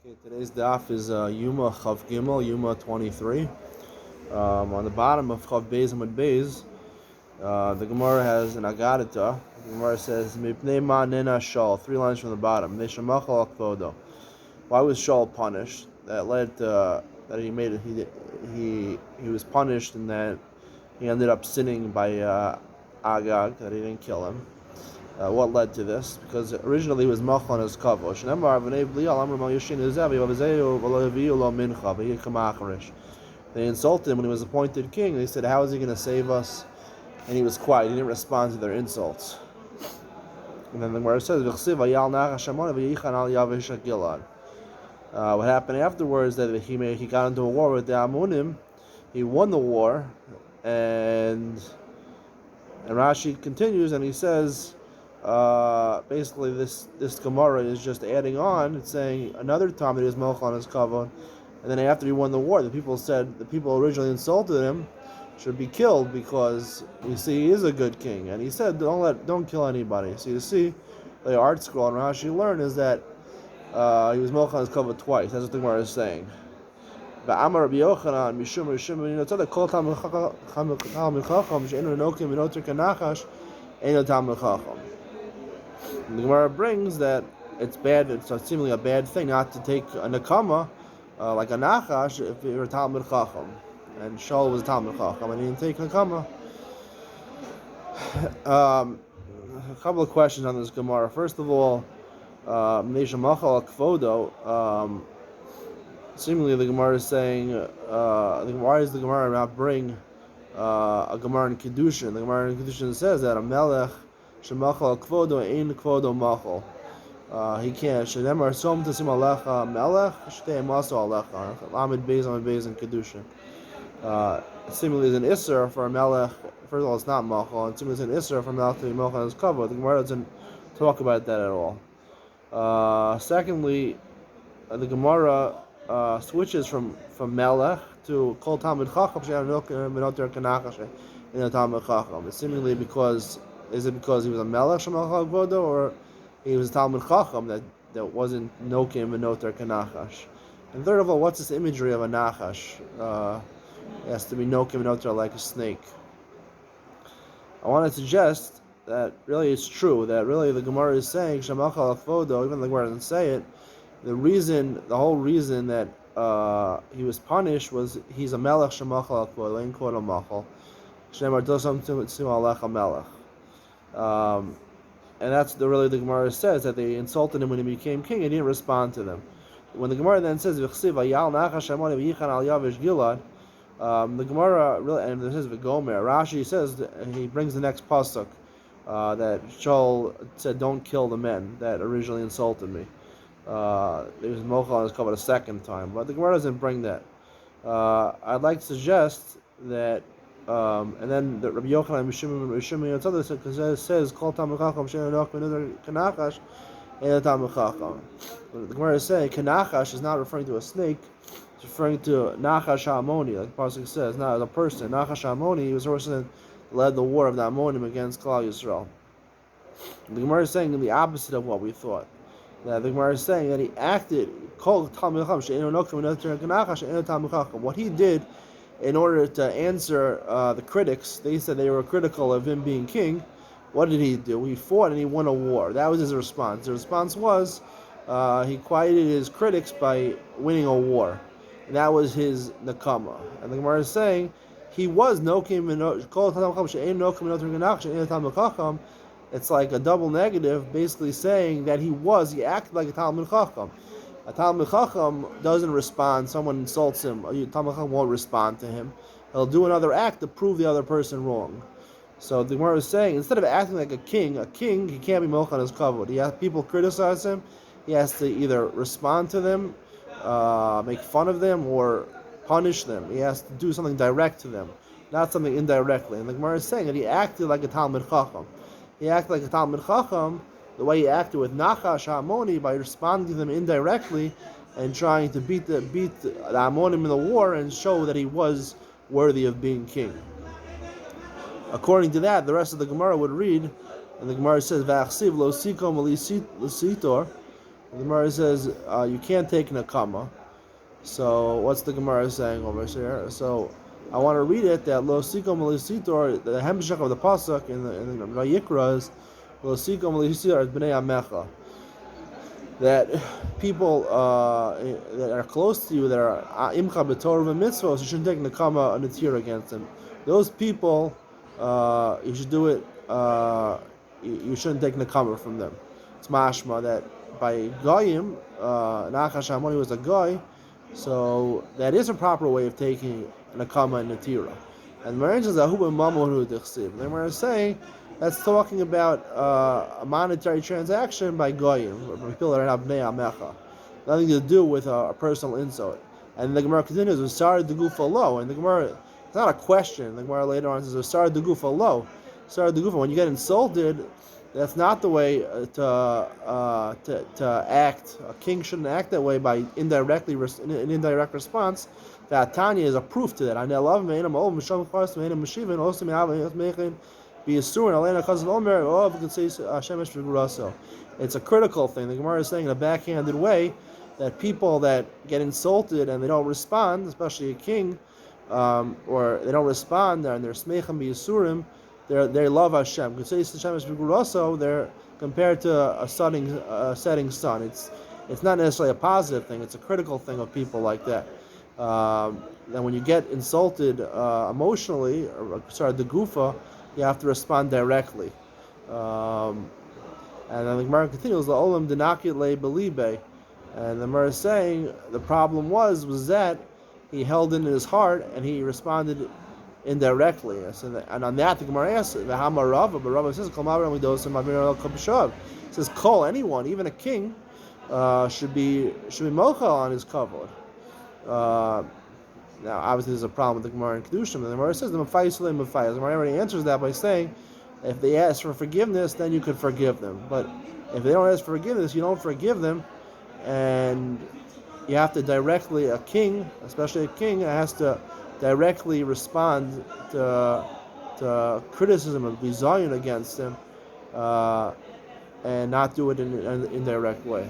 Okay, today's daf is Yoma Chav Gimel, Yoma 23. On the bottom of Chav Beis Amud Beis, the Gemara has an Agadita. The Gemara says, Mipnei ma nena Shaul, 3 lines from the bottom. Neshamachal al kvodo. Why was Shaul punished? That led to that he was punished and that he ended up sinning by Agag, that he didn't kill him. What led to this? Because originally he was machal on his kavod. They insulted him when he was appointed king. They said, "How is he going to save us?" And he was quiet. He didn't respond to their insults. And then the Gemara says, what happened afterwards? That he got into a war with the Ammonim. He won the war, and Rashi continues and he says. Basically, this Gemara is just adding on. It's saying another time that he was melech on his kavod, and then after he won the war, the people originally insulted him should be killed because we see he is a good king, and he said don't kill anybody. So you see, the art scroll and Rashi learn is that he was melech on his kavod twice. That's what the Gemara is saying. But Amar Rabbi Yochanan Mishum you know the kol tam chacham she'enu nokim v'noter kanachash eno tam chacham. The Gemara brings that it's bad. It's seemingly a bad thing not to take a nakama like a nachash if you're a Talmud Chacham, and Shaul was a Talmud Chacham, and he didn't take nakama. A couple of questions on this Gemara. First of all, Neshamachal Kvodo. Seemingly, the Gemara is saying, why does the Gemara not bring a Gemara in Kiddushin? The Gemara in Kiddushin says that a melech shemachal kvodo ein kvodo machal. He can't. Shemar som tasim alecha melech shtei maso alecha. Lamed beis in Kiddushin. Similarly, is an isser for a melech. First of all, it's not machal, and similarly, it's an isser for a melech to be machal on his kavod. The Gemara doesn't talk about that at all. Secondly, the Gemara switches from melech to kol talmid chacham she'anok menoter kanachash in a talmid chacham. It's seemingly because he was a melech shemachal kvodo, or he was a talmid chacham that wasn't nokim menoter kanachash. And third of all, what's this imagery of a nachash? It has to be nokim menoter like a snake. I want to suggest that really it's true that really the Gemara is saying shemachal kvodo, even though the Gemara doesn't say it. The whole reason that he was punished was he's a melech shemachal kvodo, ein kvodo machal. Shemar dosam tzim alecha melech. And that's really the Gemara says that they insulted him when he became king and he didn't respond to them. When the Gemara then says the Gemara really, and this is V'gomer, Rashi says he brings the next pasuk that Shaul said, "Don't kill the men that originally insulted me." It was mochel on his cover a second time, but the Gemara doesn't bring that. I'd like to suggest that, and then the Rabbi Yochanan Mishum says, "Kol Talmid Chacham she'enok menoter kanachash ein Talmid Chacham." The Gemara is saying kanachash is not referring to a snake; it's referring to nachash ha'amoni, like the pasuk says, not as a person. Nachash ha'amoni, he was the person that led the war of the Ammonim against Klal Yisrael. The Gemara is saying the opposite of what we thought. That the Gemara is saying that he acted what he did in order to answer the critics. They said they were critical of him being king. What did he do? He fought and he won a war. That was his response. The response was he quieted his critics by winning a war, and that was his nakama. And the Gemara is saying he was nokim. It's like a double negative, basically saying that he acted like a Talmud Chacham. A Talmud Chacham doesn't respond. Someone insults him. A Talmud Chacham won't respond to him. He'll do another act to prove the other person wrong. So the Gemara is saying, instead of acting like a king, he can't be melech on his kavod. People criticize him. He has to either respond to them, make fun of them, or punish them. He has to do something direct to them, not something indirectly. And the Gemara is saying that he acted like a Talmud Chacham. He acted like a Talmud Chacham, the way he acted with Nachash HaAmoni, by responding to them indirectly and trying to beat the Ammonim in the war and show that he was worthy of being king. According to that, the rest of the Gemara would read, and the Gemara says, "V'achsiv lo sikom l'sitor." The Gemara says you can't take nakama. So what's the Gemara saying over here? So I want to read it that lo sikom lisitor, the hemshach of the pasuk in the Vayikra is lo sikom lisitor b'nei amecha, that people that are close to you, that are imcha b'torah and mitzvahs, you shouldn't take nekama and netir against them. Those people, you should do it. You shouldn't take nekama from them. It's mashma that by goyim, Nachash Hamoni was a goy, so that is a proper way of taking nekama and netira. And Maran says ahu b'mamonu dichsiv. They were saying that's talking about a monetary transaction by goyim, or people that are not bnei amecha, nothing to do with a personal insult. And the Gemara continues, "Usar the gufa low," and the Gemara, it's not a question. The Gemara later on says, "Usar the gufa low." Usar the gufa. When you get insulted, that's not the way to act. A king shouldn't act that way by an indirect response. That Tanya is a proof to that. I love me. It's a critical thing. The Gemara is saying in a backhanded way that people that get insulted and they don't respond, especially a king, or they don't respond, and they're smeichem b'yisurim, they love Hashem. They're compared to a setting sun. It's not necessarily a positive thing. It's a critical thing of people like that. And when you get insulted emotionally, the gufa, you have to respond directly. And then the Gemara continues, "La'olam denakit le'belibe," and the Gemara is saying the problem was that he held it in his heart and he responded indirectly. And on that, the Gemara asks, "V'hama Rava," but Rava says, It says, "Call anyone, even a king, should be mocha on his kavod." Now, obviously, there's a problem with the Gemara in Kedushim. The Gemara says, "The Gemara already answers that by saying, if they ask for forgiveness, then you could forgive them. But if they don't ask for forgiveness, you don't forgive them, and you have to directly, a king, especially a king, has to directly respond to criticism of bizayon against him, and not do it in an indirect way."